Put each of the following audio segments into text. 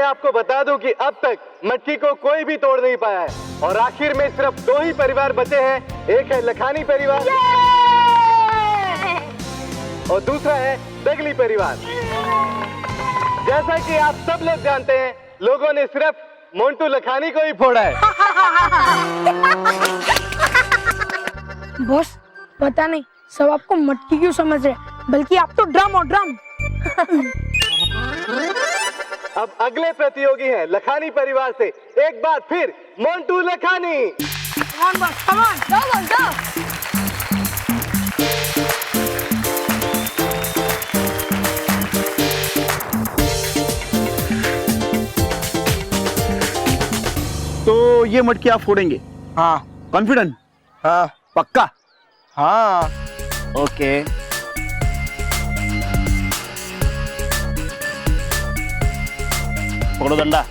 आपको बता दूं कि अब तक मटकी को कोई भी तोड़ नहीं पाया है और आखिर में सिर्फ 2 ही परिवार बचे हैं। एक है लखानी परिवार और दूसरा है दगली परिवार। जैसा कि आप सब लोग जानते हैं, लोगों ने सिर्फ मोंटू लखानी को ही फोड़ा है। बॉस, पता नहीं सब आपको मटकी क्यों समझ रहे, बल्कि आप तो ड्रम और ड्रम। अब अगले प्रतियोगी हैं लखानी परिवार से एक बार फिर Montu Lakhani. Come on, boss, come on. Go, boss, go. तो ये मटकी आप फोड़ेंगे? हाँ। कॉन्फिडेंट? हाँ। पक्का? हाँ। ओके। पकड़ो डंडा।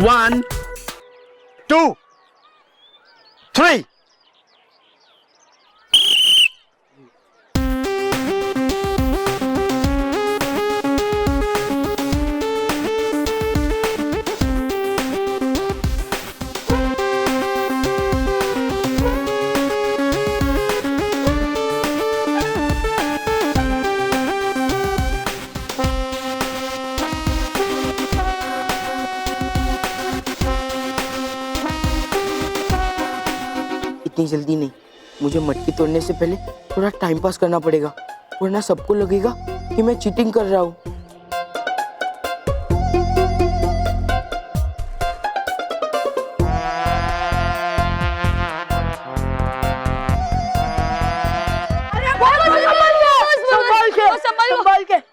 One, 2, 3. इतनी जल्दी नहीं, मुझे मटकी तोड़ने से पहले थोड़ा टाइम पास करना पड़ेगा, वरना सबको लगेगा कि मैं चीटिंग कर रहा हूँ।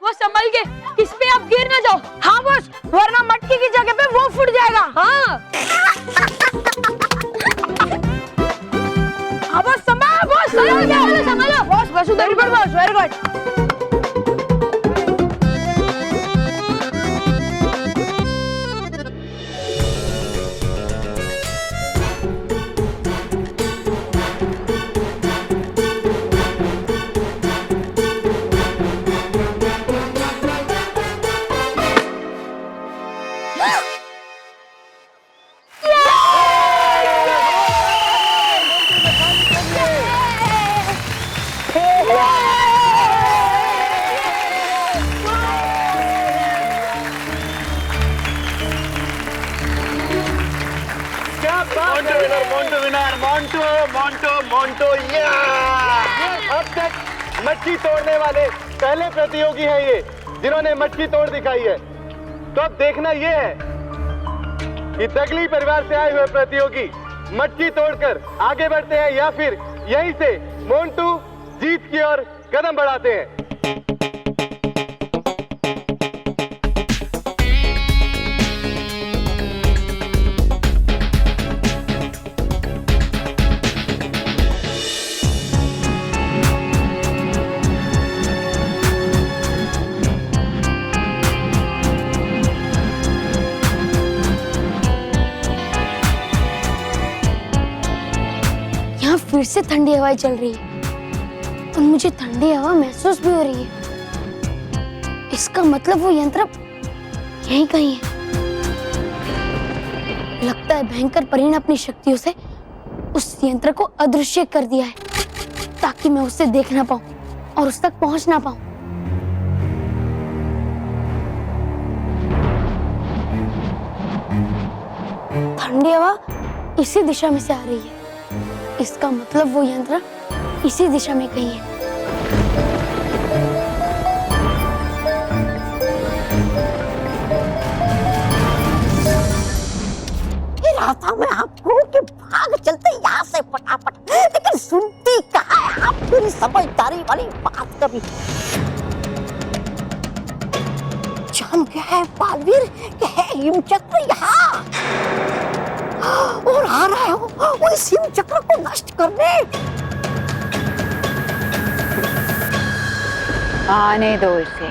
वो संभल के, इस पे आप गिर ना जाओ। हाँ बॉस, वरना मटकी की जगह पे वो फूट जाएगा। हाँ। हाँ बॉस, संभालो बॉस, संभालो। बॉस, बस उधर ऊपर बॉस, वेरी गुड। मोंटो अब तक मटकी तोड़ने वाले पहले प्रतियोगी हैं ये, जिन्होंने मटकी तोड़ दिखाई है। तो अब देखना ये है कि दगली परिवार से आए हुए प्रतियोगी मटकी तोड़कर आगे बढ़ते हैं या फिर यहीं से मोंटू जीत की ओर कदम बढ़ाते हैं। फिर से ठंडी हवाएं चल रही है और मुझे ठंडी हवा महसूस भी हो रही है। इसका मतलब वो यंत्र यहीं कहीं है। लगता है भयंकर परी ने अपनी शक्तियों से उस यंत्र को अदृश्य कर दिया है ताकि मैं उसे देख ना पाऊं और उस तक पहुंच ना पाऊं। ठंडी हवा इसी दिशा में से आ रही है। इसका मतलब वो यंत्र इसी दिशा में कहीं है। रहा था मैं आपको कि भाग चलते यहाँ से फटाफट, लेकिन सुनती कहाँ है आप मेरी समझदारी वाली बात कभी। जान गया है बालवीर कि है हिमचक्र यहाँ और आ रहा है वो इस हिमचक्र को नष्ट करने। आने दो इसे।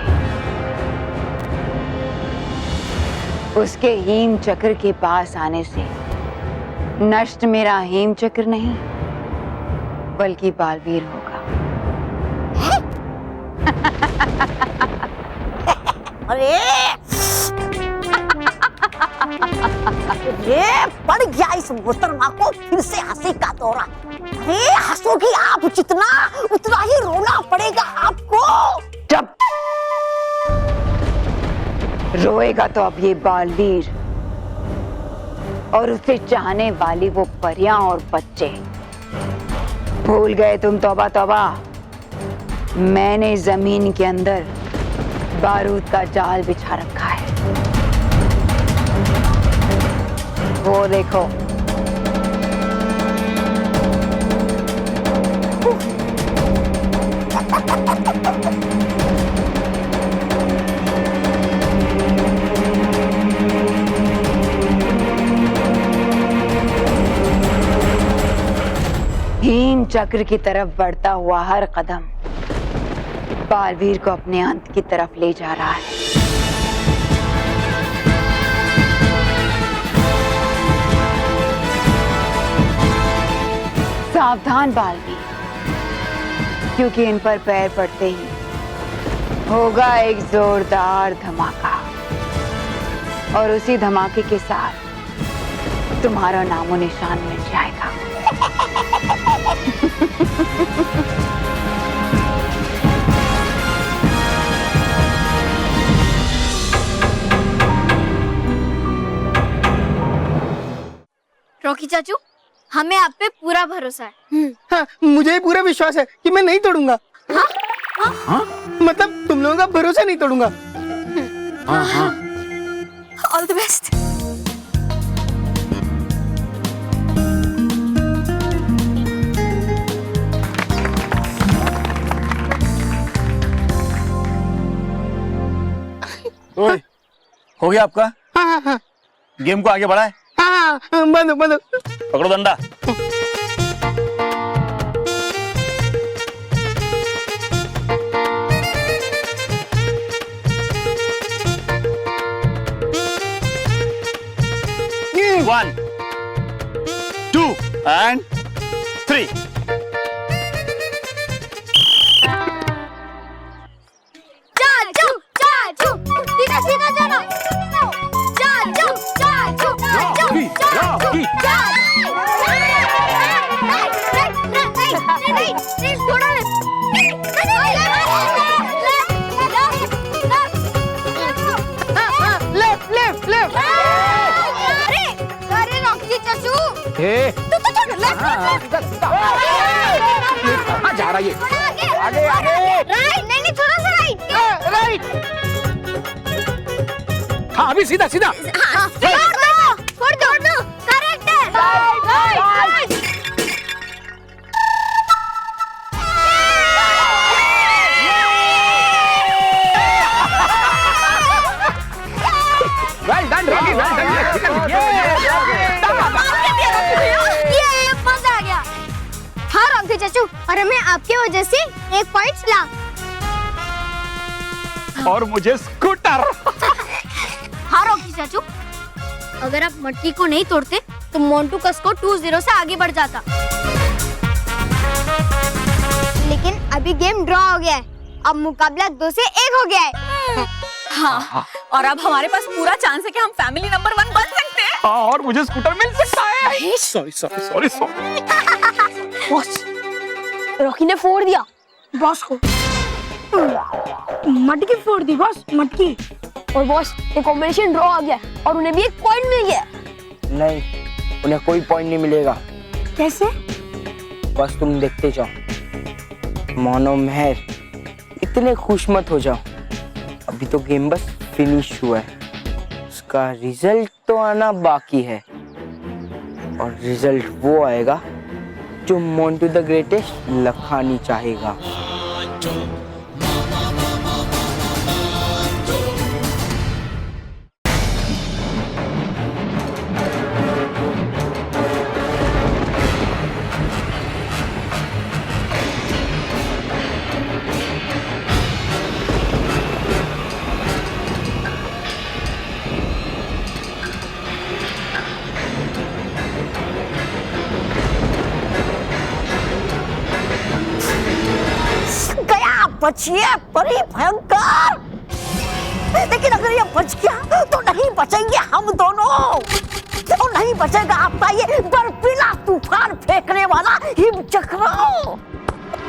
उसके हीम चक्र के पास आने से नष्ट मेरा हीम चक्र नहीं बल्कि बालवीर होगा। अरे ये पड़ गया इस मोहतरमा को फिर से हंसी का दौरा। अरे हंसोगी आप जितना उतना ही रोना पड़ेगा आपको। जब रोएगा तो अब ये बालवीर और उसे चाहने वाली वो परियां और बच्चे। भूल गए तुम? तौबा तौबा, मैंने जमीन के अंदर बारूद का जाल बिछा रखा है। वो देखो। हीम चक्र की तरफ बढ़ता हुआ हर कदम बालवीर को अपने अंत की तरफ ले जा रहा है। सावधान बालवीर, क्योंकि इन पर पैर पड़ते ही होगा एक जोरदार धमाका और उसी धमाके के साथ तुम्हारा नामो निशान मिट जाएगा। रॉकी चाचू, हमें आप पे पूरा भरोसा है। हाँ, मुझे भी पूरा विश्वास है कि मैं नहीं तोड़ूंगा। हाँ? हाँ? मतलब तुम लोगों का भरोसा नहीं तोड़ूंगा। All the best. ओए, हो गया आपका? हाँ हाँ गेम को आगे बढ़ाए। हाँ, बंदो बंदो। पकड़ो डंडा। One, 2 and 3. चाचू चाचू, सीधा सीधा जाना। चाचू चाचू चाचू चाचू नहीं थोड़ा लेफ्ट लेफ्ट लेफ्ट। अरे रॉकी चाचू, तू तो छोड़ लेफ्ट। कहाँ जा रहा है ये? आगे आगे राइट। नहीं थोड़ा सा राइट राइट। हाँ अभी सीधा सीधा। छोड़ दो करेक्ट है। Right well done Rocky, well done. ये मजा आ गया। हाँ रॉकी चाचू, और मैं आपके वजह से एक पॉइंट ला। और मुझे स्कूटर। हाँ रॉकी चाचू, अगर आप मटकी को नहीं तोड़ते तो मोंटू का स्कोर 2-0 से आगे बढ़ जाता। लेकिन अभी गेम ड्रॉ हो गया है। अब मुकाबला 2 से 1 हो गया है। हाँ, और अब हमारे पास पूरा चांस है कि हम फैमिली नंबर 1 बन सकते हैं। हाँ और मुझे स्कूटर मिल सकता है। Sorry sorry sorry sorry. Boss, Rocky ने फोड़ दिया बॉस को। मटकी फोड़ दी बॉस, मटकी। और बॉस, ये कॉम्बिनेशन ड्रॉ हो गया और उन्हें भी एक पॉइंट मिल गया। नहीं, उन्हें कोई पॉइंट नहीं मिलेगा। कैसे? बस तुम देखते जाओ। मोनो मेहर, इतने खुश मत हो जाओ। अभी तो गेम बस फिनिश हुआ है, उसका रिजल्ट तो आना बाकी है। और रिजल्ट वो आएगा जो मोंटू द ग्रेटेस्ट लखानी चाहेगा। बचिए परी भयंकर, लेकिन अगर ये बच गया तो नहीं बचेंगे हम दोनों, तो नहीं बचेगा आपका ये बर्फीला तूफान फेंकने वाला हिमचक्र।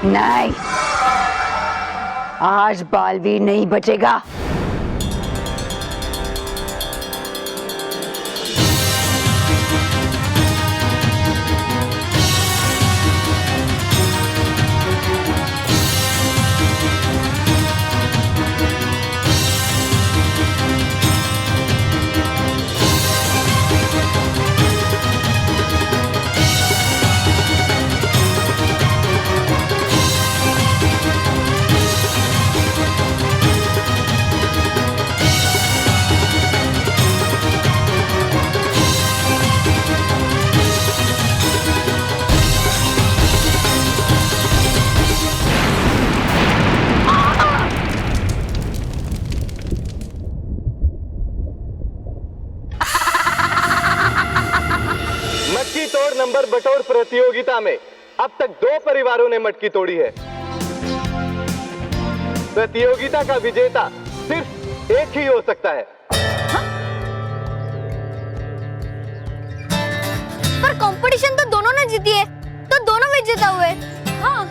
नहीं, आज बालवीर नहीं बचेगा। मटकी तोड़ नंबर बटोर प्रतियोगिता में अब तक 2 परिवारों ने मटकी तोड़ी है। प्रतियोगिता का विजेता सिर्फ एक ही हो सकता है। पर कंपटीशन तो दोनों ने जीती है, तो दोनों विजेता हुए। हाँ।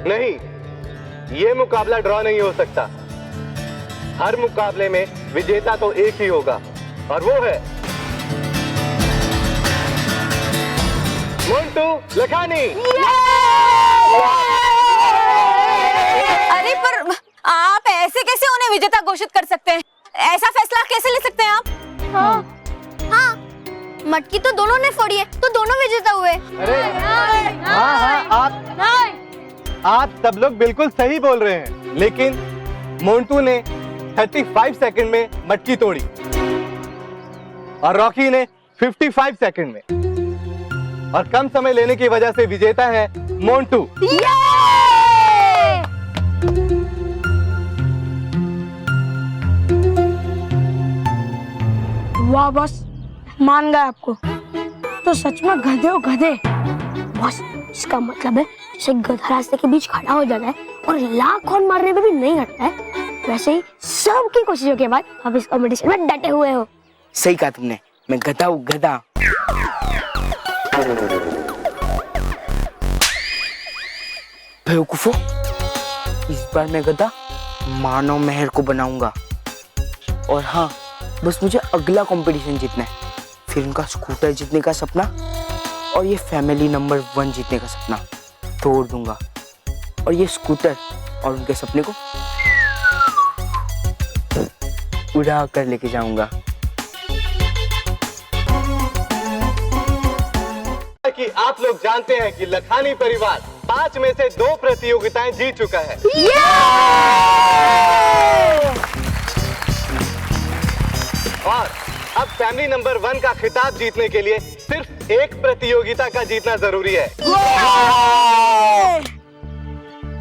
नहीं, ये मुकाबला ड्रॉ नहीं हो सकता। हर मुकाबले में विजेता तो एक ही होगा, और वो है मोंटू लखानी। अरे पर आप ऐसे कैसे उन्हें विजेता घोषित कर सकते हैं? ऐसा फैसला कैसे ले सकते हैं आप? हाँ, मटकी तो दोनों ने फोड़ी है, तो दोनों विजेता हुए। अरे हाँ, आप सब लोग बिल्कुल सही बोल रहे हैं, लेकिन मोंटू ने 35 सेकंड में मटकी तोड़ी और रॉकी ने 55 सेकंड में, और कम समय लेने की वजह से विजेता है मोंटू। वाह बस, मान गए आपको। तो सच में गधे हो गधे। बस इसका मतलब है जैसे गधा रास्ते के बीच खड़ा हो जाता है और लाख हॉर्न मारने पे भी नहीं हटता है, वैसे ही सबकी कोशिशों के बाद आप इस कॉम्पिटिशन में डटे हुए हो। सही कहा तुमने, मैं गधा हूँ, गधा। बेवकूफो, इस बार मैं गधा मानव मेहर को बनाऊंगा। और हाँ, बस मुझे अगला कंपटीशन जीतना है, फिर उनका स्कूटर जीतने का सपना और ये फैमिली नंबर 1 जीतने का सपना तोड़ दूंगा, और ये स्कूटर और उनके सपने को उड़ा कर लेके जाऊंगा। कि आप लोग जानते हैं कि लखानी परिवार 5 में से 2 प्रतियोगिताएं जीत चुका है। और अब फैमिली नंबर 1 का खिताब जीतने के लिए सिर्फ एक प्रतियोगिता का जीतना जरूरी है।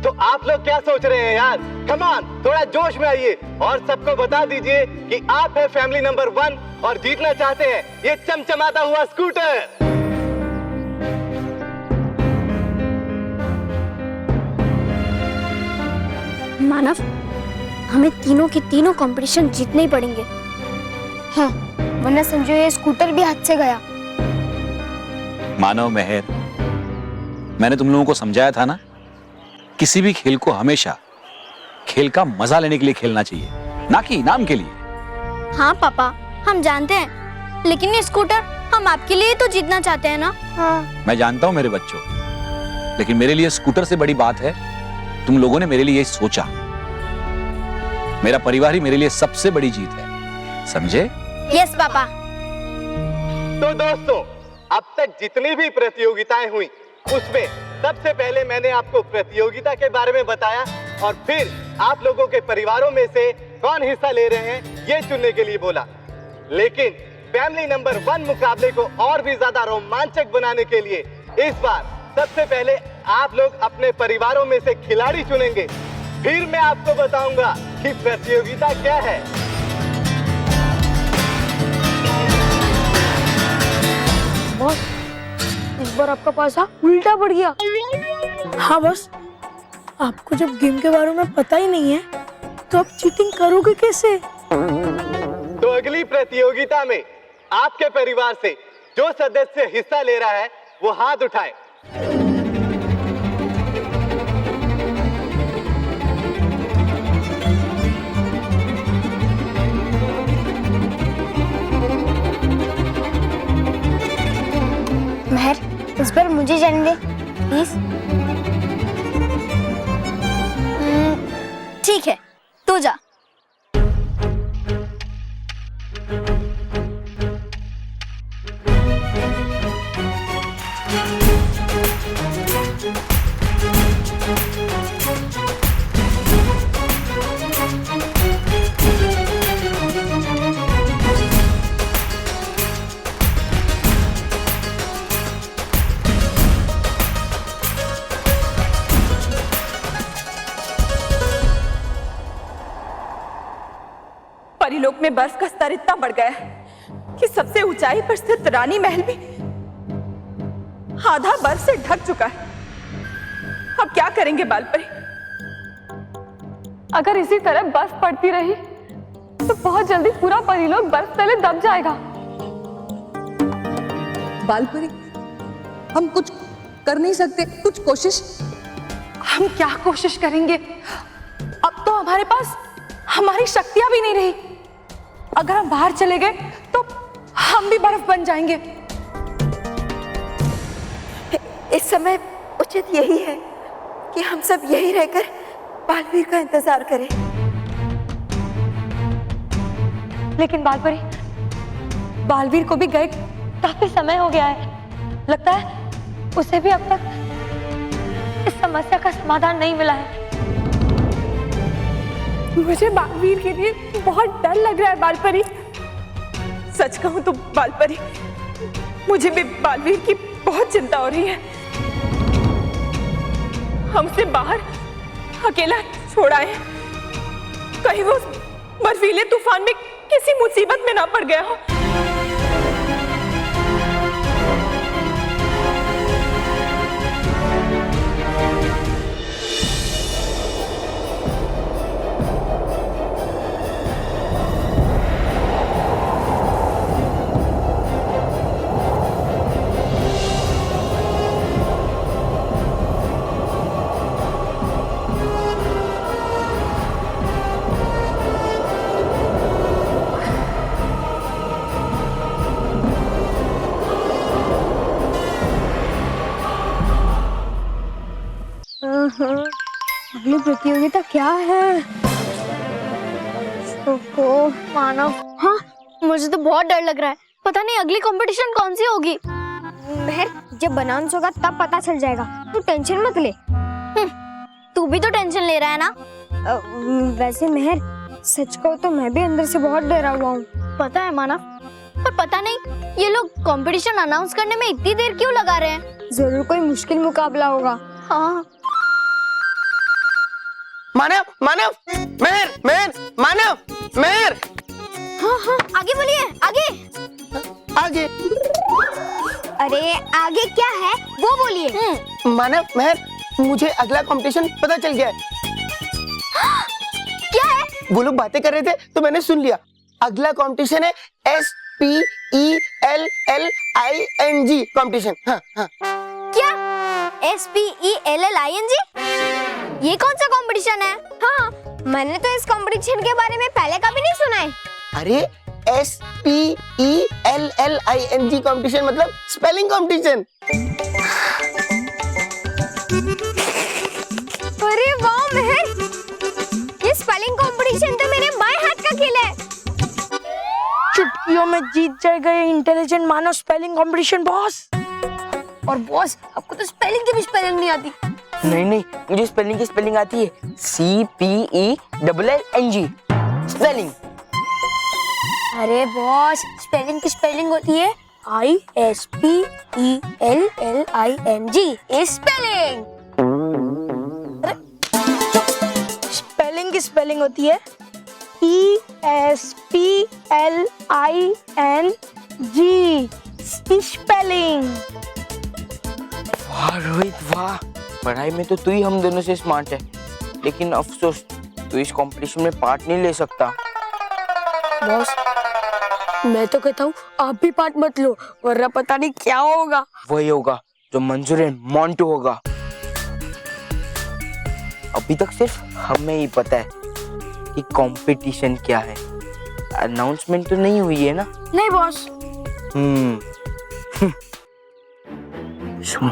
तो आप लोग क्या सोच रहे हैं यार? कम ऑन, थोड़ा जोश में आइए और सबको बता दीजिए कि आप है फैमिली नंबर 1 और जीतना चाहते हैं ये चमचमाता हुआ स्कूटर। मानव, हमें तीनों के तीनों कंपटीशन जीतने ही पड़ेंगे। हाँ, वरना संजय ये स्कूटर भी हाथ से गया। मानव मेहर, मैंने तुम लोगों को समझाया था ना, किसी भी खेल को हमेशा खेल का मजा लेने के लिए खेलना चाहिए, ना कि इनाम के लिए। हाँ पापा, हम जानते हैं, लेकिन ये स्कूटर हम आपके लिए तो जीतना चाहते हैं ना। हाँ। मैं जानता हूँ मेरे बच्चों, लेकिन मेरे लिए स्कूटर से बड़ी बात है तुम लोगों ने मेरे लिए ये सोचा। मेरा परिवार ही मेरे लिए सबसे बड़ी जीत है, समझे? Yes papa. तो दोस्तों, अब तक जितनी भी प्रतियोगिताएं हुई उसमें सबसे पहले मैंने आपको प्रतियोगिता के बारे में बताया और फिर आप लोगों के परिवारों में से कौन हिस्सा ले रहे हैं ये चुनने के लिए बोला। लेकिन फैमिली नंबर 1 मुकाबले को और भी ज्यादा रोमांचक बनाने के लिए इस बार सबसे पहले आप लोग अपने परिवारों में से खिलाड़ी चुनेंगे, फिर मैं आपको बताऊंगा कि प्रतियोगिता क्या है। बॉस, इस बार आपका पैसा उल्टा पड़ गया। हाँ बॉस, आपको जब गेम के बारे में पता ही नहीं है तो आप चीटिंग करोगे कैसे? तो अगली प्रतियोगिता में आपके परिवार से जो सदस्य हिस्सा ले रहा है वो हाथ उठाए। महर, इस बार मुझे जाने दे प्लीज। ठीक है, तू जा। परिलोक में बर्फ का स्तर इतना बढ़ गया है कि सबसे ऊंचाई पर स्थित रानी महल भी आधा बर्फ से ढक चुका है। अब क्या करेंगे बालपरी? अगर इसी तरह बर्फ पड़ती रही तो बहुत जल्दी पूरा परिलोक बर्फ तले दब जाएगा। बालपरी, हम कुछ कर नहीं सकते? कुछ कोशिश? हम क्या कोशिश करेंगे? अब तो हमारे पास हमारी शक्तियां भी नहीं रही। अगर हम बाहर चले गए तो हम भी बर्फ बन जाएंगे। इस समय उचित यही है कि हम सब यही रहकर बालवीर का इंतजार करें। लेकिन बालपरी, बालवीर को भी गए काफी समय हो गया है। लगता है उसे भी अब तक इस समस्या का समाधान नहीं मिला है। मुझे बालवीर के लिए बहुत डर लग रहा है बालपरी। सच कहूं तो बालपरी, मुझे भी बालवीर की बहुत चिंता हो रही है। हमसे बाहर अकेला छोड़ा है, कहीं वो बर्फीले तूफान में किसी मुसीबत में ना पड़ गया हो। अगली प्रतियोगिता क्या है? ओहो मानव, हाँ मुझे तो बहुत डर लग रहा है। पता नहीं अगली कंपटीशन कौन सी होगी। महर, जब बनांस होगा तब पता चल जाएगा, तू टेंशन मत ले। तू भी तो टेंशन ले रहा है ना? वैसे महर, सच कहो तो मैं भी अंदर से बहुत डरा हुआ हूँ। पता है मानव, पर पता नहीं ये लोग कंपटीशन अनाउंस करने में इतनी देर क्यों लगा रहे हैं। जरूर कोई मुश्किल मुकाबला होगा। हाँ मानव, मानव, महर, महर, मानव, महर। हाँ हाँ, आगे बोलिए, आगे आगे। अरे आगे क्या है वो बोलिए। मानव, महर, मुझे अगला कंपटीशन पता चल गया है। क्या है? वो लोग बातें कर रहे थे तो मैंने सुन लिया। अगला कंपटीशन है SPELLING कंपटीशन। हाँ हाँ। क्या SPELLING? ये कौन सा कंपटीशन है? हाँ, मैंने तो इस कंपटीशन के बारे में पहले कभी नहीं सुना है। अरे SPELLING कंपटीशन मतलब स्पेलिंग कंपटीशन। अरे वाह महर, ये स्पेलिंग कंपटीशन तो मेरे बाएं हाथ का खेल है। चुटकियों में जीत जाएगा ये इंटेलिजेंट मानव स्पेलिंग कंपटीशन बॉस। और बॉस, आपको तो स्पेलिंग की भी स्पेलिंग नहीं आती। नहीं नहीं, मुझे स्पेलिंग की स्पेलिंग आती है। CPELLING spelling. अरे बॉस, स्पेलिंग की स्पेलिंग होती है ISPELLING स्पेलिंग। स्पेलिंग की स्पेलिंग होती है ESPLING स्पेलिंग। वाह रोहित वाह, पढ़ाई में तो तू ही हम दोनों से स्मार्ट है, लेकिन अफसोस तू इस कंपटीशन में पार्ट नहीं ले सकता। बॉस, मैं तो कहता हूँ आप भी पार्ट मत लो, वरना पता नहीं क्या होगा। वही होगा जो मंजूर एंड मोंटू होगा। अभी तक सिर्फ हमें ही पता है कि कंपटीशन क्या है। अनाउंसमेंट तो नहीं हुई है ना? नहीं बॉस। सुनो,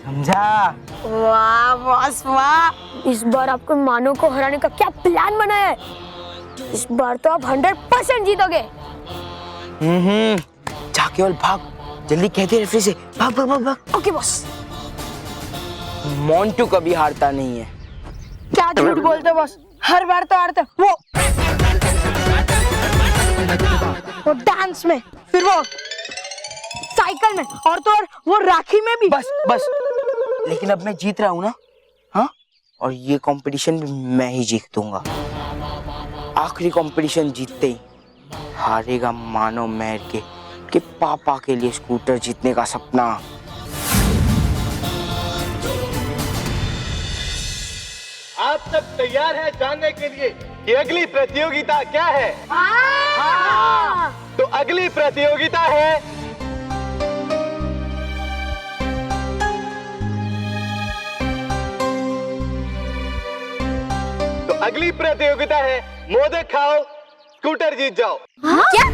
समझा? वाह बॉस वाह, इस बार आपको मानो को हराने का क्या प्लान बना है? इस बार तो आप 100% जीतोगे। जा केवल भाग, जल्दी कहते रेफरी से, भाग भाग भाग भाग। Okay boss. मोंटू कभी हारता नहीं है। क्या झूठ बोलते हो बॉस, हर बार तो हारते। वो डांस में, फिर वो साइकिल में, और तो और वो राखी में भी। बस बस, लेकिन अब मैं जीत रहा हूँ ना? हाँ, और ये कंपटीशन भी मैं ही जीतूंगा। आखिरी कंपटीशन जीतते ही हारेगा मानव मेहर के पापा के लिए स्कूटर जीतने का सपना। आप सब तैयार हैं जानने के लिए कि अगली प्रतियोगिता क्या है? हाँ। तो अगली प्रतियोगिता है मोदक खाओ स्कूटर जीत जाओ। क्या?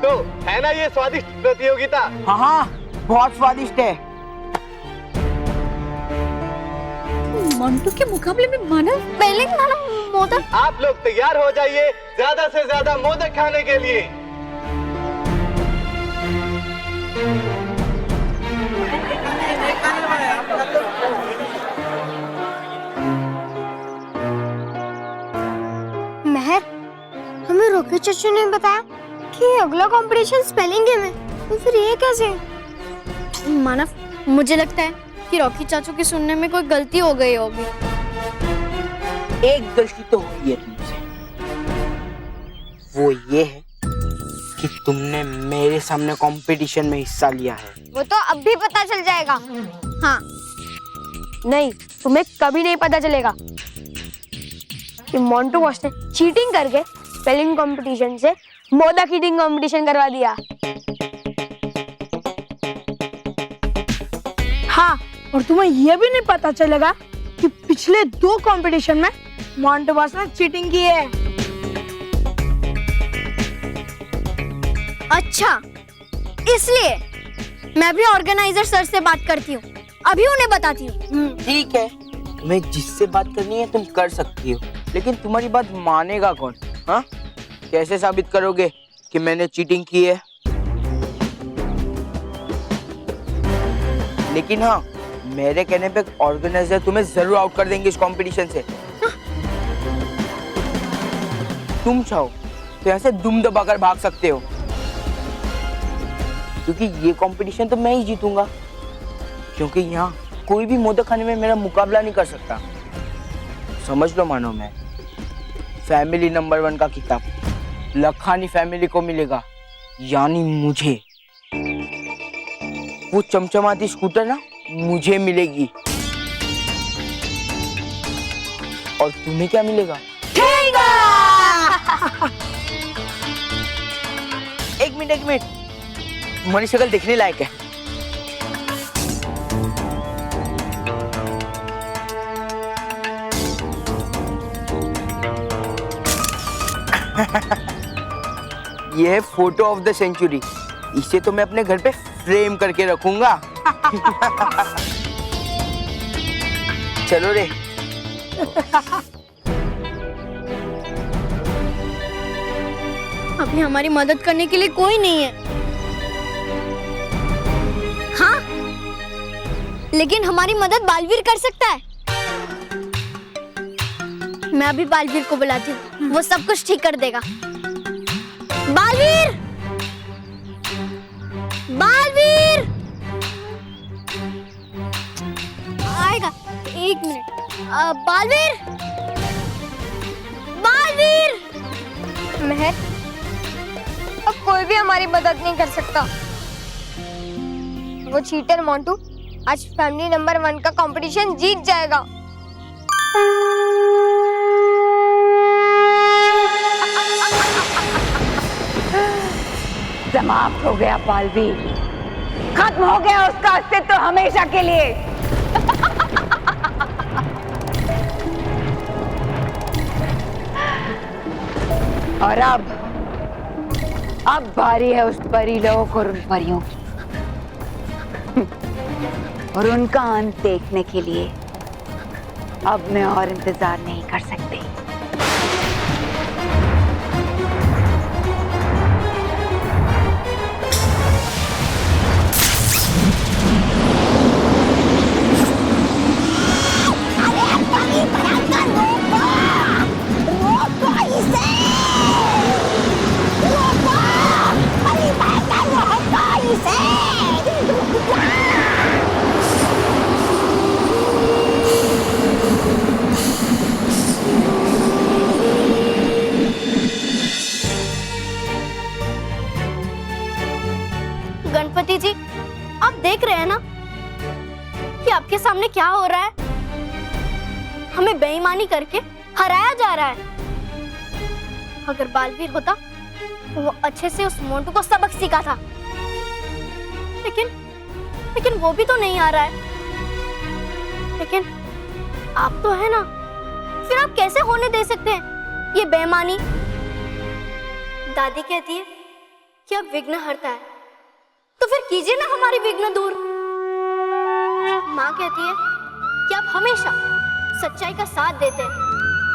तो है ना ये स्वादिष्ट प्रतियोगिता? हाँ हाँ, बहुत स्वादिष्ट है। मंटू के मुकाबले में मानव पहले मानव मोदक। आप लोग तैयार हो जाइए ज्यादा से ज्यादा मोदक खाने के लिए। महर, हमें रोके चाचू ने बताया कि अगला कंपटीशन स्पेलिंग गेम है, तो फिर ये कैसे? मानव, मुझे लगता है कि रॉकी चाचू की सुनने में कोई गलती हो गई होगी। एक गलती तो हुई है तुमसे, वो ये है कि तुमने मेरे सामने कंपटीशन में हिस्सा लिया है। वो तो अब भी पता चल जाएगा। हाँ नहीं, तुम्हें कभी नहीं पता चलेगा कि मोंटू बॉस ने चीटिंग करके स्पेलिंग कंपटीशन से मोदक ईटिंग कंपटीशन करवा दिया। हाँ, और तुम्हें यह भी नहीं पता चलेगा कि पिछले 2 कंपटीशन में मोंटू बॉस ने चीटिंग की है। अच्छा, इसलिए मैं भी ऑर्गेनाइजर सर से बात करती हूँ, अभी उन्हें बताती हूँ। ठीक है, तुम्हें जिससे बात करनी है तुम कर सकती हो, लेकिन तुम्हारी बात मानेगा कौन? हाँ, कैसे साबित करोगे कि मैंने चीटिंग की है? लेकिन हाँ, मेरे कहने पे ऑर्गेनाइजर तुम्हें जरूर आउट कर देंगे इस कंपटीशन से। तुम चाहो तो यहाँ से दुम दबाकर भाग सकते हो, क्योंकि ये कंपटीशन तो मैं ही जीतूंगा, क्योंकि यहाँ कोई भी मोदक खाने में मेरा मुकाबला नहीं कर सकता। समझ लो मानो, मैं फैमिली नंबर 1 का किताब लखानी फैमिली को मिलेगा, यानी मुझे। वो चमचमाती स्कूटर ना मुझे मिलेगी, और तुम्हें क्या मिलेगा? एक मिनट, तुम्हारी शक्ल देखने लायक है। ये है फोटो ऑफ द सेंचुरी, इसे तो मैं अपने घर पे फ्रेम करके रखूंगा। चलो रे। अभी हमारी मदद करने के लिए कोई नहीं है। हाँ, लेकिन हमारी मदद बालवीर कर सकता है। मैं अभी बालवीर को बुलाती हूँ, वो सब कुछ ठीक कर देगा। बालवीर, बालवीर आएगा, 1 मिनट। बालवीर, बालवीर। महर, अब कोई भी हमारी मदद नहीं कर सकता। वो चीटर मोंटू आज फैमिली नंबर 1 का कंपटीशन जीत जाएगा। समाप्त हो गया बालवीर, खत्म हो गया उसका अस्तित्व हमेशा के लिए। और अब बारी है उस परी लोक और उन परियों की, और उनका अंत देखने के लिए अब मैं और इंतजार नहीं कर सकती। गणपति जी, आप देख रहे हैं ना कि आपके सामने क्या हो रहा है। हमें बेईमानी करके हराया जा रहा है। अगर बालवीर होता तो वो अच्छे से उस मोंटू को सबक सिखाता, लेकिन वो भी तो नहीं आ रहा है। लेकिन आप तो है ना, फिर आप कैसे होने दे सकते हैं ये बेईमानी। दादी कहती है कि अब विघ्न हरता है, तो फिर कीजिए ना हमारी विघ्न दूर। माँ कहती है कि आप हमेशा सच्चाई का साथ देते हैं,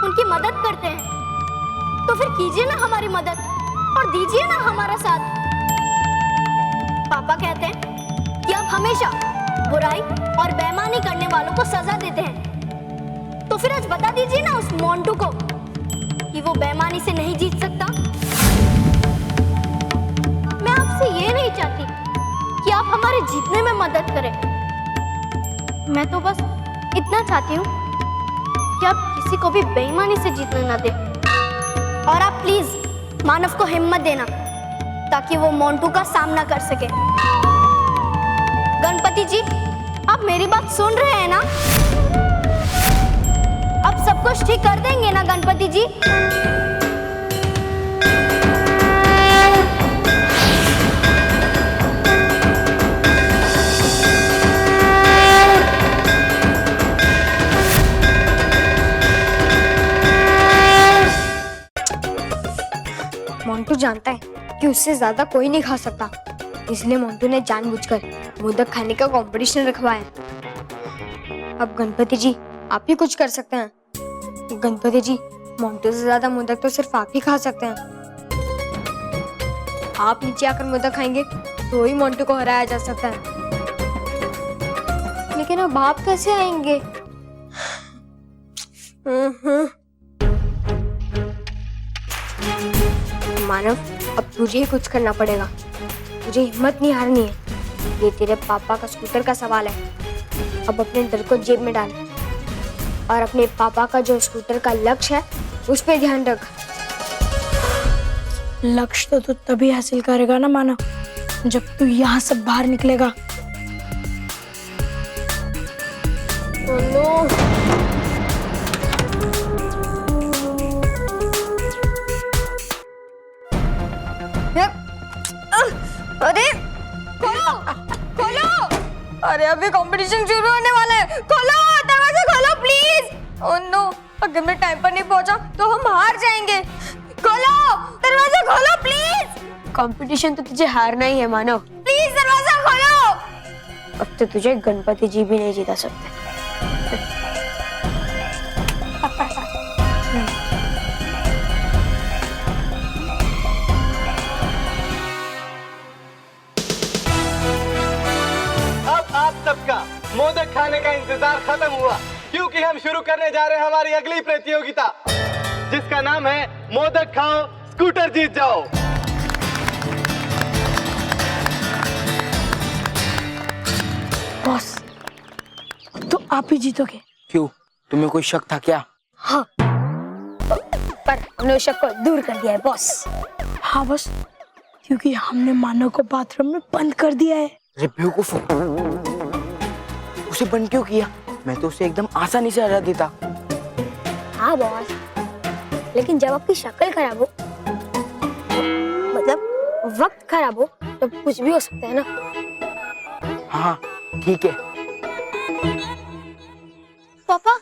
उनकी मदद करते हैं, तो फिर कीजिए ना हमारी मदद और दीजिए ना हमारा साथ। पापा कहते हैं कि आप हमेशा बुराई और बेईमानी करने वालों को सजा देते हैं, तो फिर आज बता दीजिए ना उस मोंटू को कि वो बेईमानी से नहीं जीत सकता। मैं आपसे ये नहीं चाहती कि आप हमारे जीतने में मदद करें। मैं तो बस इतना चाहती हूँ कि आप किसी को भी बेईमानी से जीतने ना दें। और आप प्लीज मानव को हिम्मत देना ताकि वो मोंटू का सामना कर सके। गणपति जी, आप मेरी बात सुन रहे हैं ना? अब सब कुछ ठीक कर देंगे ना गणपति जी? मोंटू जानता है कि उससे ज्यादा कोई नहीं खा सकता, इसलिए मोंटू ने जानबूझकर मोदक खाने का कंपटीशन रखवाया। अब गणपति जी आप ही कुछ कर सकते हैं। गणपति जी, मोंटू से ज्यादा मोदक तो सिर्फ आप ही खा सकते हैं। आप नीचे आकर मोदक खाएंगे तो ही मोंटू को हराया जा सकता है। लेकिन अब आप कैसे आएंगे? मानव, अब तुझे ही कुछ करना पड़ेगा। तुझे हिम्मत नहीं हारनी है। ये तेरे पापा का स्कूटर का सवाल है। अब अपने डर को जेब में डाल और अपने पापा का जो स्कूटर का लक्ष्य है उस पे ध्यान रख। लक्ष्य तो तू तभी हासिल करेगा ना मानव, जब तू यहाँ से बाहर निकलेगा। अरे खोलो, खोलो! अरे अभी कंपटीशन शुरू होने वाला है। खोलो, दरवाजा खोलो प्लीज। ओह नो, अगर मैं टाइम पर नहीं पहुंचा तो हम हार जाएंगे। खोलो, दरवाजा खोलो प्लीज। कंपटीशन तो तुझे हारना ही है मानव। प्लीज दरवाजा खोलो। अब तो तुझे गणपति जी भी नहीं जीता सकते। सबका मोदक खाने का इंतजार खत्म हुआ, क्योंकि हम शुरू करने जा रहे हैं हमारी अगली प्रतियोगिता, जिसका नाम है मोदक खाओ स्कूटर जीत जाओ। बॉस, तो आप ही जीतोगे। क्यों, तुम्हें कोई शक था क्या? हाँ, पर हमने उस शक को दूर कर दिया है बॉस। हाँ बॉस, क्योंकि हमने मानव को बाथरूम में बंद कर दिया है। अरे बेवकूफ, उसे बंद क्यों किया? मैं तो उसे एकदम आसानी से हरा देता। हाँ बॉस, लेकिन जब आपकी शक्ल खराब हो, मतलब वक्त खराब हो, तो कुछ भी हो सकता है ना। हाँ ठीक है। पापा,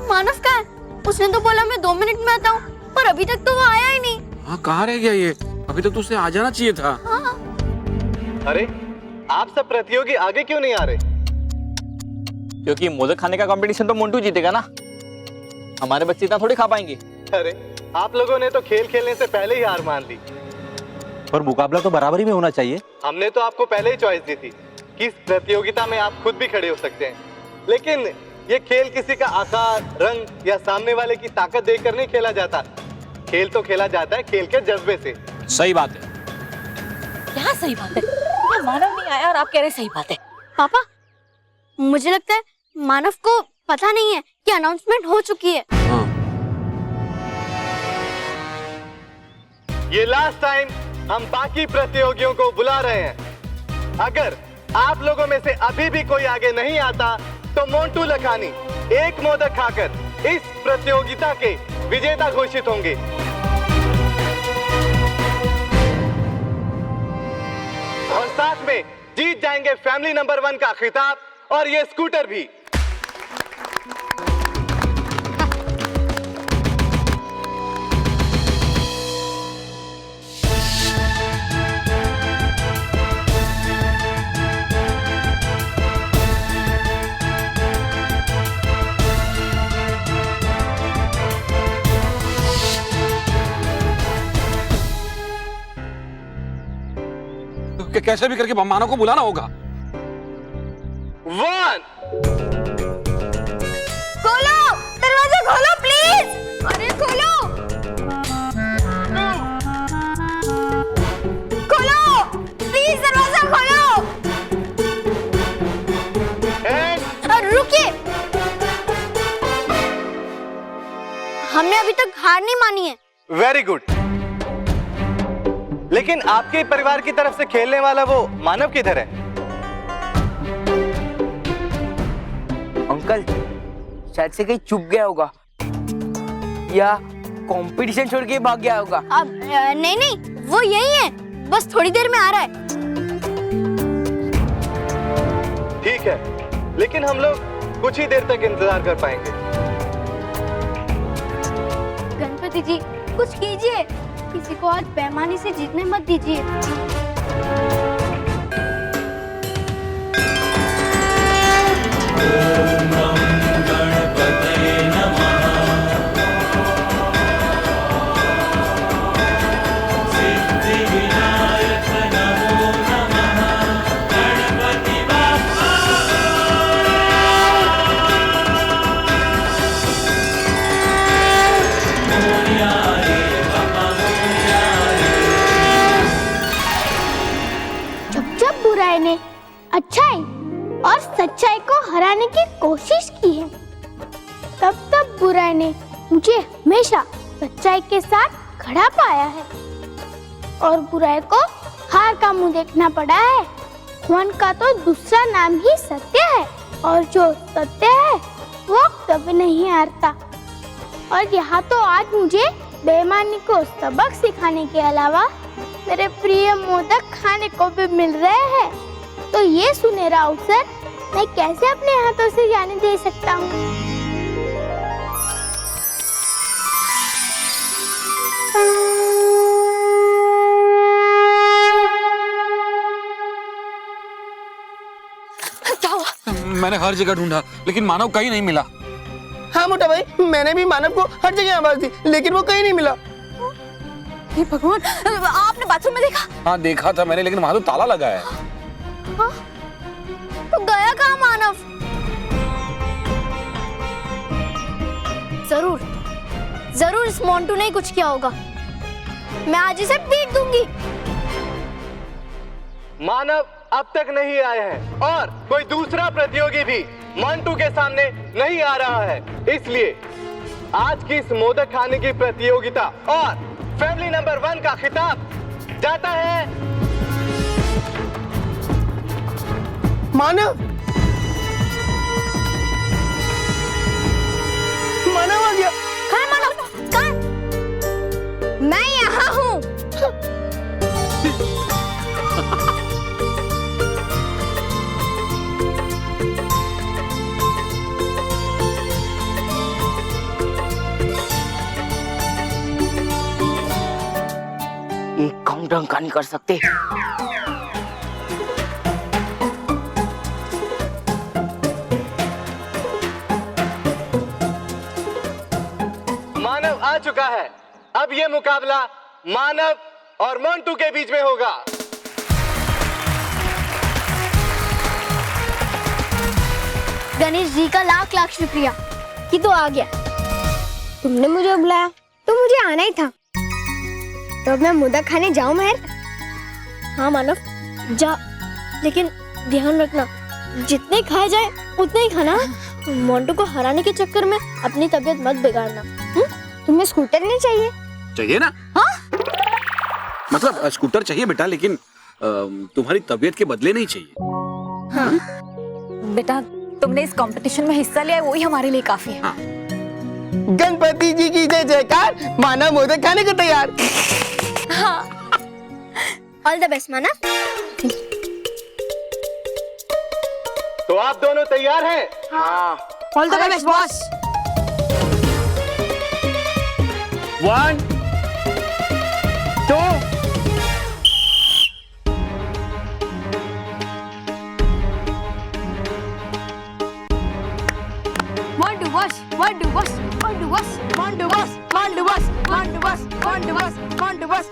मानव कहाँ है? उसने तो बोला मैं 2 मिनट में आता हूँ, पर अभी तक तो वो आया ही नहीं। हाँ कहाँ रह गया ये? अभी तक तो उसे आ जाना चाहिए था। हाँ। अरे आप सब प्रतियोगी आगे क्यों नहीं आ रहे? क्योंकि मोदक खाने का कंपटीशन तो मोंटू जीतेगा ना, हमारे बच्चे इतना थोड़ी खा पाएंगे। अरे आप लोगों ने तो खेल खेलने से पहले ही हार मान ली। पर मुकाबला तो बराबरी में होना चाहिए। हमने तो आपको पहले ही चॉइस दी थी कि इस प्रतियोगिता में आप खुद भी खड़े हो सकते हैं, लेकिन ये खेल किसी का आकार, रंग या सामने वाले की ताकत देखकर नहीं खेला जाता। खेल तो खेला जाता है खेल के जज्बे से। सही बात है। क्या सही बात है? क्या मानव नहीं आया और आप कह रहे सही बात है? पापा, मुझे लगता है मानव को पता नहीं है कि अनाउंसमेंट हो चुकी है। ये लास्ट टाइम हम बाकी प्रतियोगियों को बुला रहे हैं। अगर आप लोगों में से अभी भी कोई आगे नहीं आता तो मोंटू लखानी एक मोदक खाकर इस प्रतियोगिता के विजेता घोषित होंगे। और साथ में जीत जाएंगे फैमिली नंबर 1 का खिताब और ये स्कूटर भी। कैसे भी करके मानव को बुलाना होगा। 1 खोलो, दरवाजा खोलो प्लीज। अरे खोलो, खोलो प्लीज, दरवाजा खोलो। रुकिए, हमने अभी तक हार नहीं मानी है। Very good. लेकिन आपके परिवार की तरफ से खेलने वाला वो मानव किधर है? अंकल शायद से कहीं चुप गया होगा या कंपटीशन छोड़ के भाग गया होगा। अब नहीं नहीं, वो यही है, बस थोड़ी देर में आ रहा है। ठीक है, लेकिन हम लोग कुछ ही देर तक इंतजार कर पाएंगे। गणपति जी कुछ कीजिए, किसी को आज बेईमानी से जीतने मत दीजिए। जब बुराई ने अच्छाई और सच्चाई को हराने की कोशिश की है, तब बुराई ने मुझे हमेशा सच्चाई के साथ खड़ा पाया है और बुराई को हार का मुंह देखना पड़ा है। वन का तो दूसरा नाम ही सत्य है और जो सत्य है वो कभी नहीं हारता। और यहाँ तो आज मुझे बेईमानी को सबक सिखाने के अलावा मेरे प्रिय मोदक खाने को भी मिल रहे हैं, तो ये सुनहरा अवसर मैं कैसे अपने हाथों से जाने दे सकता हूँ। मैंने हर जगह ढूंढा लेकिन मानव कहीं नहीं मिला। हाँ मोटा भाई, मैंने भी मानव को हर जगह आवाज दी लेकिन वो कहीं नहीं मिला। हे भगवान, आपने बाथरूम में देखा? हाँ देखा था मैंने, लेकिन वहां तो ताला लगा है। हाँ? तो गया कहाँ मानव? जरूर जरूर इस मोंटू ने कुछ किया होगा। मैं आज इसे पीट दूंगी। मानव अब तक नहीं आए हैं और कोई दूसरा प्रतियोगी भी मोंटू के सामने नहीं आ रहा है, इसलिए आज की इस मोदक खाने की प्रतियोगिता और फैमिली नंबर 1 का खिताब जाता है। मानव, मानव आ गया। कहाँ मानव? कहाँ? मैं यहाँ हूँ। एक काम ढंग का नहीं कर सकते। मानव आ चुका है। अब ये मुकाबला मानव और मोंटू के बीच में होगा। गणेश जी का लाख लाख शुक्रिया कि तू आ गया। तुमने मुझे बुलाया तो मुझे आना ही था। तो अब मैं मोदक खाने जाऊं महर? हाँ मानव जा, लेकिन ध्यान रखना जितने खाया जाए उतने ही खाना। मोंटू को हराने के चक्कर में अपनी तबीयत मत बिगाड़ना। तुम्हें स्कूटर नहीं चाहिए? चाहिए ना? हाँ? मतलब स्कूटर चाहिए बेटा, लेकिन तुम्हारी तबीयत के बदले नहीं चाहिए। हाँ बेटा, तुमने इस कंपटीशन में हिस्सा लिया है, वही हमारे लिए काफी है। हाँ। गणपति जी की जय जयकार। मानव मोदक खाने को तैयार। हाँ। ऑल द बेस्ट मानव। तो आप दोनों तैयार हैं? हाँ। All the best boss. 1 2 Mondo bus, Mondo bus, Mondo bus, Mondo bus, Mondo bus, Mondo bus, Mondo bus, Mondo bus.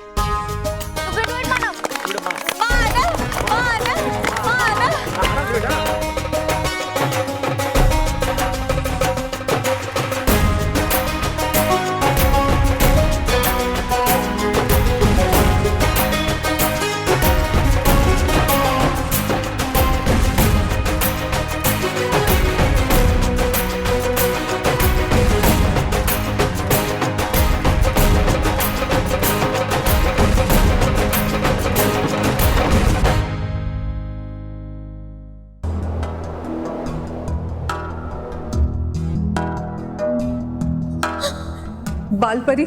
बालपरी,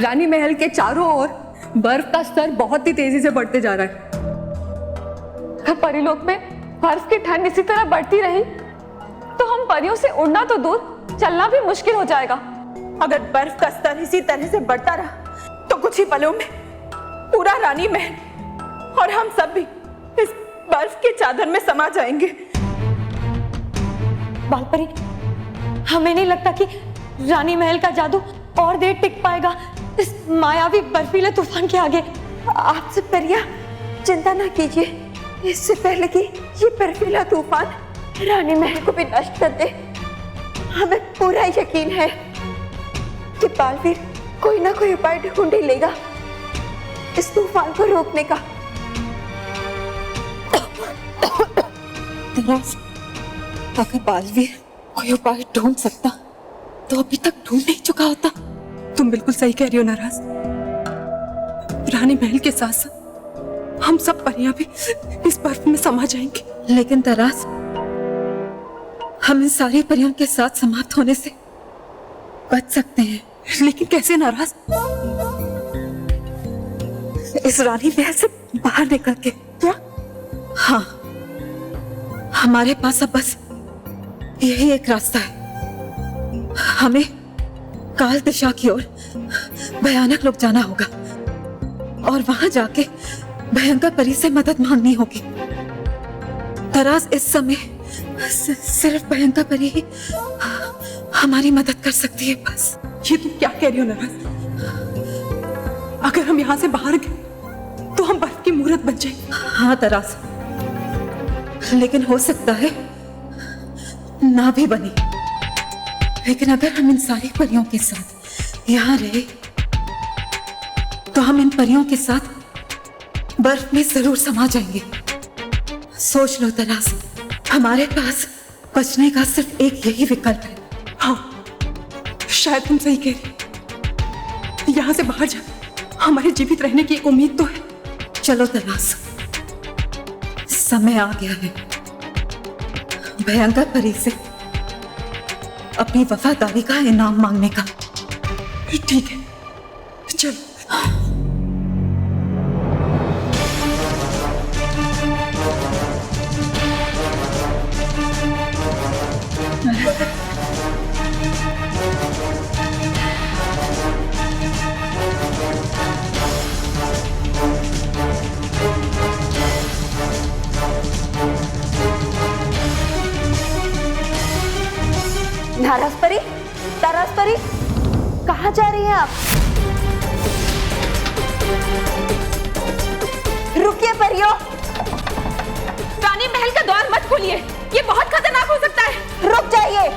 रानी महल के चारों ओर बर्फ का स्तर बहुत ही तेजी से बढ़ते जा रहा है। परिलोक में बर्फ की ठंड इसी तरह बढ़ती रही तो हम परियों से उड़ना तो दूर, चलना भी मुश्किल हो जाएगा। अगर बर्फ का स्तर इसी तरह से बढ़ता रहा तो कुछ ही पलों में पूरा रानी महल और हम सब भी इस बर्फ के चादर में समा जाएंगे। बालपरी, हमें नहीं लगता कि रानी महल का जादू और देर टिक पाएगा इस मायावी बर्फीले तूफान के आगे। आपसे परिया चिंता ना कीजिए, इससे पहले कि ये बर्फीला तूफान रानी महल को भी नष्ट कर दे, हमें पूरा यकीन है कि बालवीर कोई ना कोई उपाय ढूंढ ही लेगा इस तूफान को रोकने का। अगर बालवीर कोई उपाय ढूंढ सकता तो अभी तक ढूंढ नहीं चुका होता। तुम बिल्कुल सही कह रही हो नाराज। रानी महल के साथ साथ हम सब परियां भी इस बर्फ में समा जाएंगे। लेकिन तरास, हम इन सारी परियों के साथ समाप्त होने से बच सकते हैं। लेकिन कैसे नाराज? इस रानी महल से बाहर निकल के। क्या? हाँ, हमारे पास अब बस यही एक रास्ता है। हमें काल दिशा की ओर भयानक लोग जाना होगा और वहां जाके भयंकर परी से मदद मांगनी होगी। तरास, इस समय सिर्फ भयंकर परी ही हमारी मदद कर सकती है। बस ये तुम क्या कह रही हो नाराज? अगर हम यहाँ से बाहर गए तो हम बर्फ की मूर्त बन जाएंगे। हाँ तरास, लेकिन हो सकता है ना भी बने। लेकिन अगर हम इन सारी परियों के साथ यहाँ रहे तो हम इन परियों के साथ बर्फ में जरूर समा जाएंगे। सोच लो तरास, हमारे पास बचने का सिर्फ एक यही विकल्प है। हाँ, शायद तुम सही कह रही। यहाँ से बाहर जा हमारे जीवित रहने की एक उम्मीद तो है। चलो तलाश, समय आ गया है भयंकर परी से अपनी वफादारी का इनाम मांगने का। ठीक है, चलो। नाराजपरी, ताराजपरी, कहाँ जा रही हैं आप? रुकिए परियो, रानी महल का द्वार मत खोलिए, ये बहुत खतरनाक हो सकता है। रुक जाइए।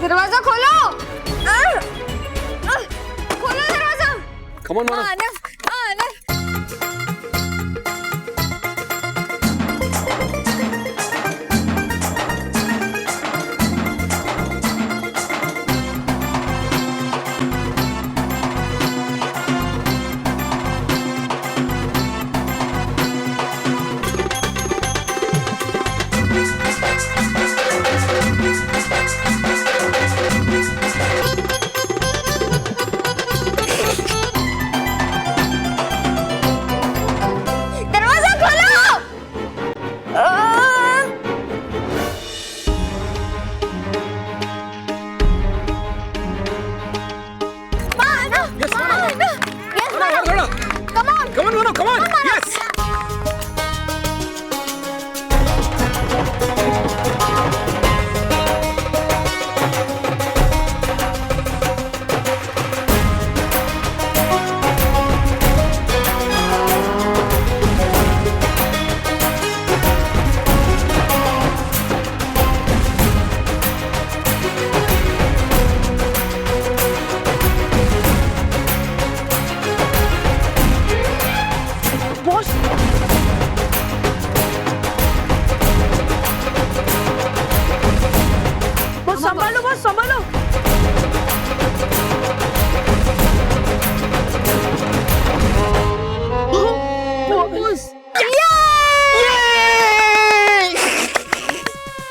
दरवाजा खोलो। खोलो दरवाजा। Come on, Mona. आनव, आनव। दरवाजा खोलो। Yes, Mona. Yes, Mona, Mona. come on. Come on, Mona, come on. Yes. बस संभालो, बस संभालो।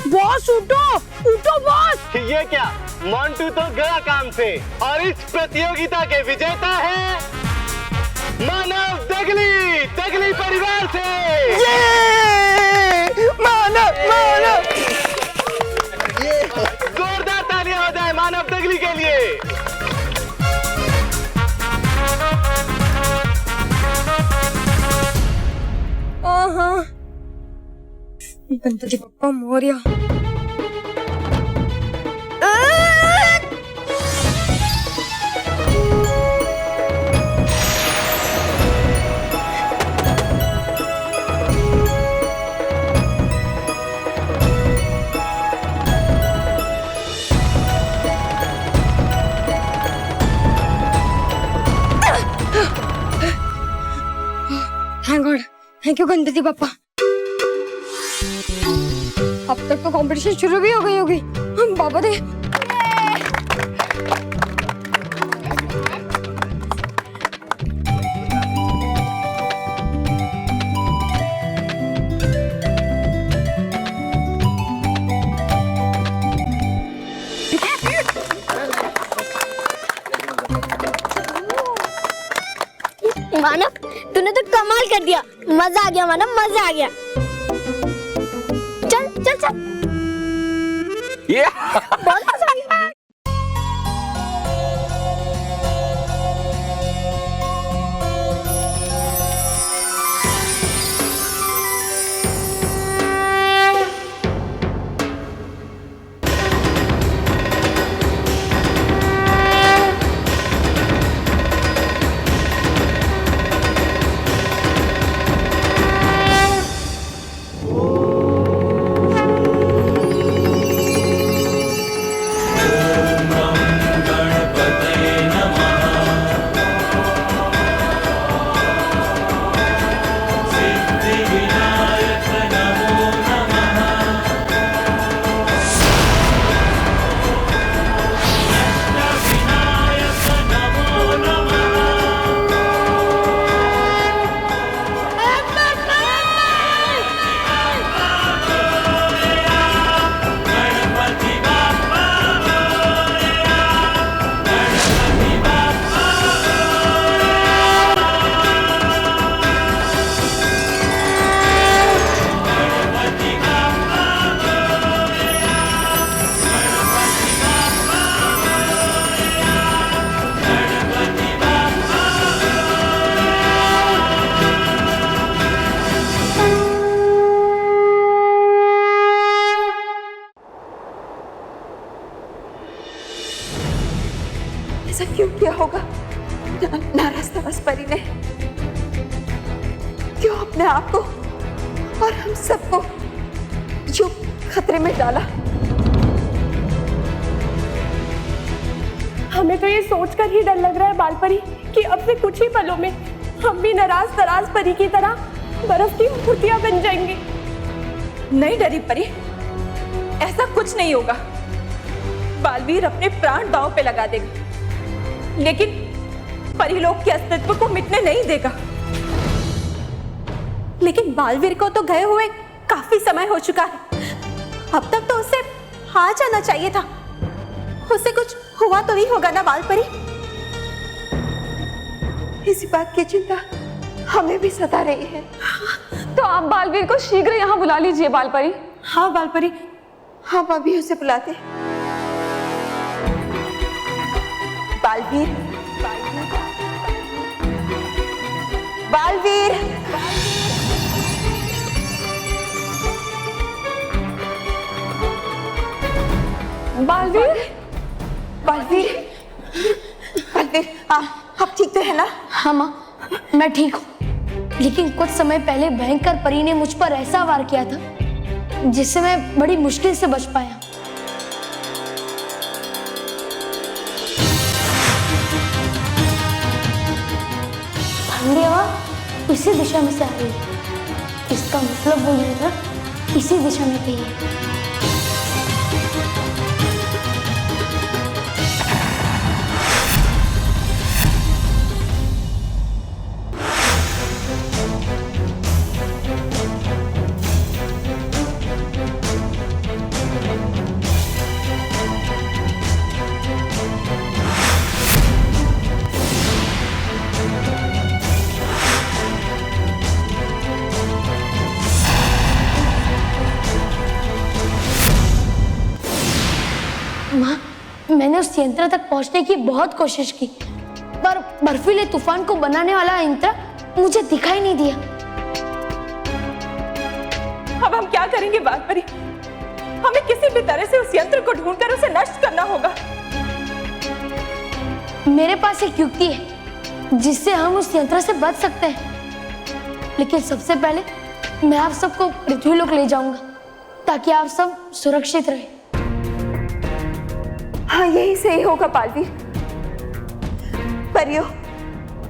बॉस उठो, उठो बॉस। ये क्या, मोंटू तो गया काम से और इस प्रतियोगिता के विजेता है मानव दगली, दगली परिवार से। मानव, मानव, जोरदार तालियां हो जाए मानव दगली के लिए। Ganpati Bappa Morya. Thank God, thank you Ganpati Bappa. अब तक तो कंपटीशन शुरू भी हो गई होगी। बाबा दे। मानव, तूने तो कमाल कर दिया। मजा आ गया मानव, मजा आ गया। चल चल चल, बहुत मजा आ गया। ऐसा क्यों किया होगा नाराज परी ने? क्यों अपने आप को और हम सबको यूं खतरे में डाला? हमें तो ये सोचकर ही डर लग रहा है बालपरी कि अब से कुछ ही पलों में हम भी नाराज तराज परी की तरह बर्फ की मूर्तियां बन जाएंगे। नहीं डरी परी, ऐसा कुछ नहीं होगा। बालवीर अपने प्राण दांव पे लगा देगा, लेकिन परीलोक के अस्तित्व को मिटने नहीं देगा। लेकिन बालवीर को तो गए हुए काफी समय हो चुका है। अब तक तो उसे आ जाना चाहिए था। उससे कुछ हुआ तो ही होगा ना बालपरी? इसी बात की चिंता हमें भी सता रही है। तो आप बालवीर को शीघ्र यहाँ बुला लीजिए बालपरी। हाँ बालपरी, हम अभी उसे बुलाते। बालवीर, बालवीर, बालवीर, बालवीर, बालवीर, आप ठीक तो है ना? हाँ माँ, मैं ठीक हूँ। लेकिन कुछ समय पहले भयंकर परी ने मुझ पर ऐसा वार किया था जिससे मैं बड़ी मुश्किल से बच पाया। ठंडी हवा इसी दिशा में से आ रही है। इसका मतलब वो यंत्र इसी दिशा में गई है। मैंने उस यंत्र तक पहुंचने की बहुत कोशिश की, पर बर्फीले तूफान को बनाने वाला यंत्र मुझे दिखाई नहीं दिया। अब हम क्या करेंगे बालपरी? हमें किसी भी तरह से उस यंत्र को ढूंढकर उसे नष्ट करना होगा। मेरे पास एक युक्ति है जिससे हम उस यंत्र से बच सकते हैं। लेकिन सबसे पहले मैं आप सबको पृथ्वीलोक ले जाऊंगा ताकि आप सब सुरक्षित रहें। हाँ, यही सही होगा बालवीर। परियो,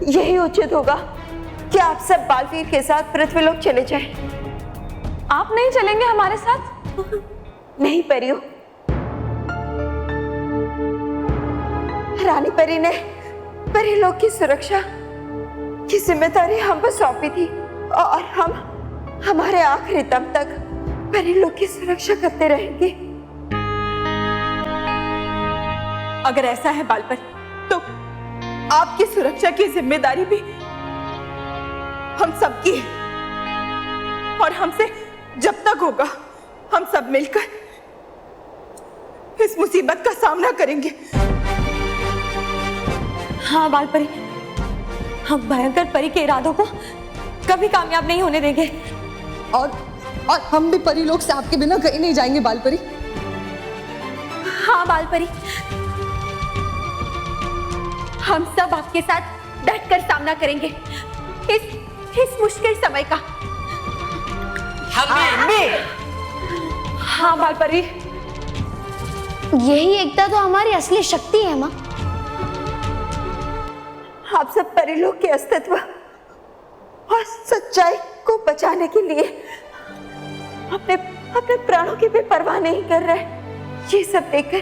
यही उचित होगा कि आप सब बालवीर के साथ पृथ्वीलोक चले जाएं। आप नहीं चलेंगे हमारे साथ? नहीं परियो, रानी परी ने परीलोक की सुरक्षा की जिम्मेदारी हम पर सौंपी थी और हम हमारे आखिरी दम तक परीलोक की सुरक्षा करते रहेंगे। अगर ऐसा है बालपरी, तो आपकी सुरक्षा की जिम्मेदारी भी हम सबकी है। और हमसे जब तक होगा हम सब मिलकर इस मुसीबत का सामना करेंगे। हाँ बालपरी, हम भयंकर परी के इरादों को कभी कामयाब नहीं होने देंगे। और हम भी परी लोग से आपके बिना कहीं नहीं जाएंगे बालपरी। हाँ बालपरी, हम सब आपके साथ डटकर सामना करेंगे इस मुश्किल समय का। हाँ बालपरी, यही एकता तो हमारी असली शक्ति है माँ। आप सब परी लोग के अस्तित्व और सच्चाई को बचाने के लिए अपने प्राणों की भी परवाह नहीं कर रहे। ये सब देखकर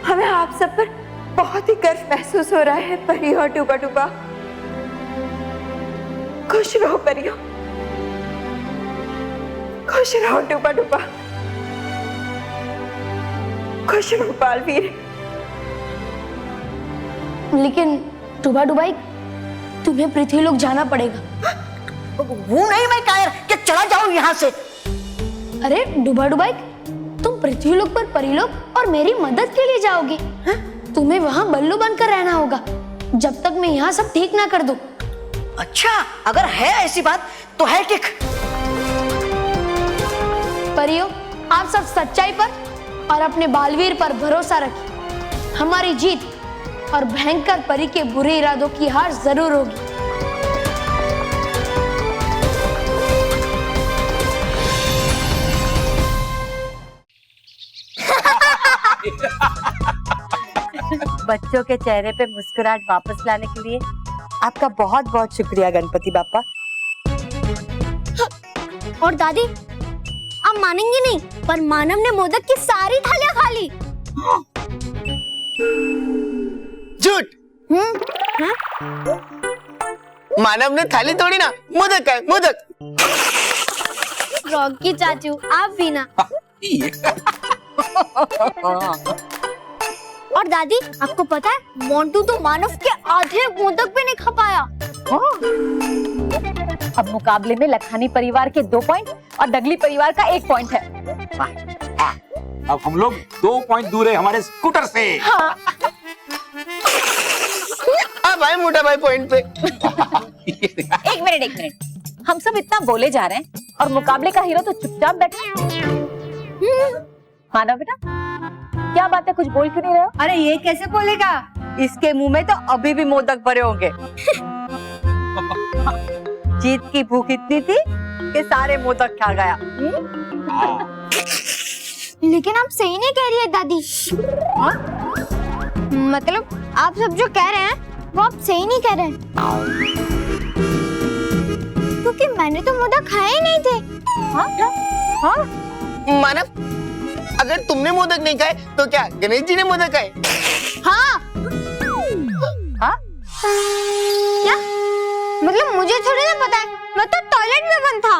हमें आप सब पर बहुत ही गर्व महसूस हो रहा है। परी और डूबा डूबा, खुश रहो परियों, खुश रहो डूबा डूबा, खुश रहो बालवीर। लेकिन डूबा डुबाई, तुम्हें पृथ्वी लोक जाना पड़ेगा। वो नहीं मैं कायर कि चला जाओ यहाँ से। अरे डूबा डुबाई, तुम पृथ्वी लोक पर परीलोक और मेरी मदद के लिए जाओगे। तुम्हें वहाँ बल्लू बनकर रहना होगा जब तक मैं यहाँ सब ठीक ना कर दूं। अच्छा, अगर है ऐसी बात तो है ठीक। परियों, आप सब सच्चाई पर और अपने बालवीर पर भरोसा रखिए। हमारी जीत और भयंकर परी के बुरे इरादों की हार जरूर होगी। बच्चों के चेहरे पे मुस्कुराहट वापस लाने के लिए आपका बहुत बहुत शुक्रिया गणपति बापा। और दादी, आप मानेंगे नहीं, पर मानव ने मोदक की सारी थालियां खा ली। झूठ। मानव ने थाली तोड़ी ना, मोदक है मोदक। रॉकी चाचू, आप भी ना। और दादी, आपको पता है मोंटू तो मानव के आधे मोदक भी नहीं खा पाया। अब मुकाबले में लखानी परिवार के 2 पॉइंट और डगली परिवार का 1 पॉइंट है। अब हम लोग 2 पॉइंट दूर है हमारे स्कूटर से। हाँ। भाई मोटा भाई पॉइंट पे। एक मिनट, हम सब इतना बोले जा रहे हैं और मुकाबले का हीरो तो चुपचाप बैठा है। मानव बेटा, क्या बात है, कुछ बोल क्यों नहीं रहे हो? अरे ये कैसे बोलेगा, इसके मुंह में तो अभी भी मोदक भरे होंगे। जीत की भूख इतनी थी कि सारे मोदक खा गया। लेकिन आप सही नहीं कह रही है दादी। मतलब आप सब जो कह रहे हैं वो आप सही नहीं कह रहे हैं, क्योंकि मैंने तो मोदक खाए ही नहीं थे। हाँ? मानव, अगर तुमने मोदक नहीं खाए तो क्या गणेश जी ने मोदक खाए? हाँ। क्या? मतलब मुझे थोड़ी ना पता है, मैं तो टॉयलेट में बंद था।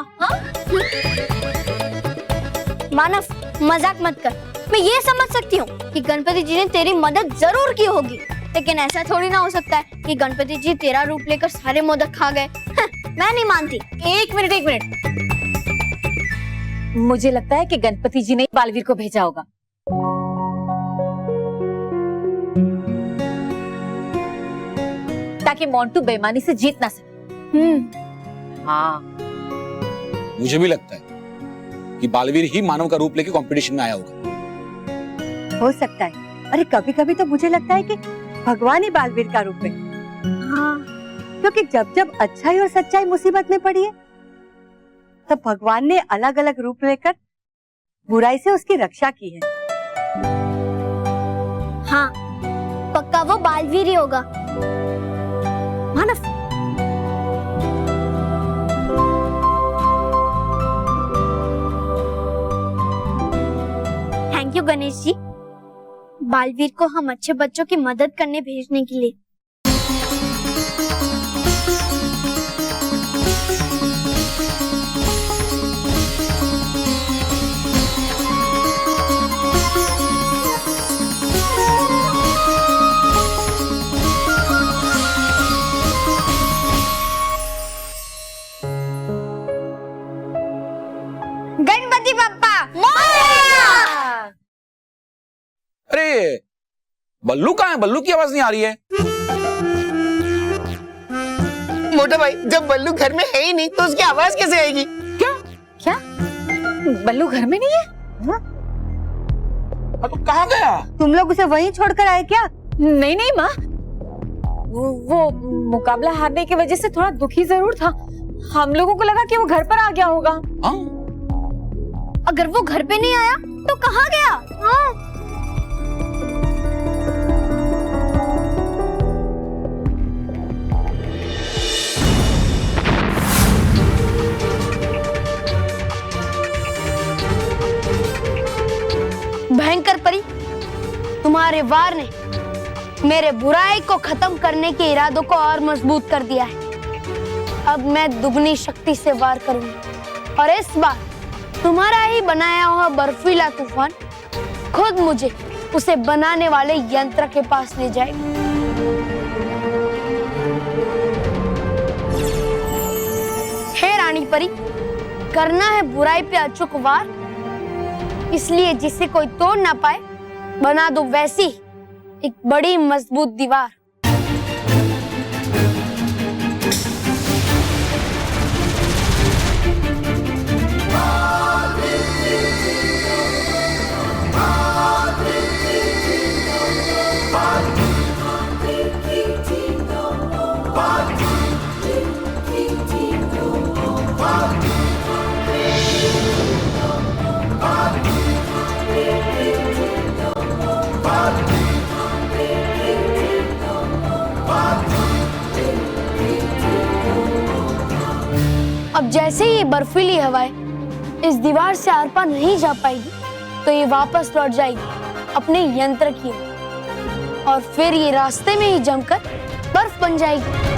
मानव, मजाक मत कर। मैं ये समझ सकती हूँ कि गणपति जी ने तेरी मदद जरूर की होगी, लेकिन ऐसा थोड़ी ना हो सकता है कि गणपति जी तेरा रूप लेकर सारे मोदक खा गए। मैं नहीं मानती। एक मिनट, मुझे लगता है कि गणपति जी ने बालवीर को भेजा होगा। ताकि मोंटू बेईमानी से जीत ना सके। हाँ, मुझे भी लगता है कि बालवीर ही मानव का रूप लेके कंपटीशन में आया होगा। हो सकता है। अरे कभी कभी तो मुझे लगता है कि भगवान ही बालवीर का रूप है। क्योंकि जब जब अच्छाई और सच्चाई मुसीबत में पड़ी है, तब भगवान ने अलग अलग रूप लेकर बुराई से उसकी रक्षा की है। हाँ, पक्का वो बालवीर ही होगा। मानव, थैंक यू गणेश जी, बालवीर को हम अच्छे बच्चों की मदद करने भेजने के लिए। अरे बल्लू कहाँ है? बल्लू की आवाज नहीं आ रही है। मोटा भाई, जब बल्लू घर में है ही नहीं तो उसकी आवाज कैसे आएगी? क्या बल्लू घर में नहीं है? तो कहाँ गया? तुम लोग उसे वहीं छोड़कर आए क्या? नहीं नहीं माँ, वो मुकाबला हारने की वजह से थोड़ा दुखी जरूर था। हम लोगों को लगा कि वो घर पर आ गया होगा। हाँ? अगर वो घर पे नहीं आया तो कहाँ गया? हाँ। भयंकर परी, तुम्हारे वार ने मेरे बुराई को खत्म करने के इरादों को और मजबूत कर दिया है। अब मैं दुगनी शक्ति से वार करूंगी और इस बार तुम्हारा ही बनाया हुआ बर्फीला तूफान खुद मुझे उसे बनाने वाले यंत्र के पास ले जाएगा। हे रानी परी, करना है बुराई पे अचूक वार, इसलिए जिसे कोई तोड़ ना पाए बना दो वैसी एक बड़ी मजबूत दीवार। अब जैसे ही बर्फीली हवाएं इस दीवार से आर पार नहीं जा पाएगी तो ये वापस लौट जाएगी अपने यंत्र की ओर और फिर ये रास्ते में ही जमकर बर्फ बन जाएगी।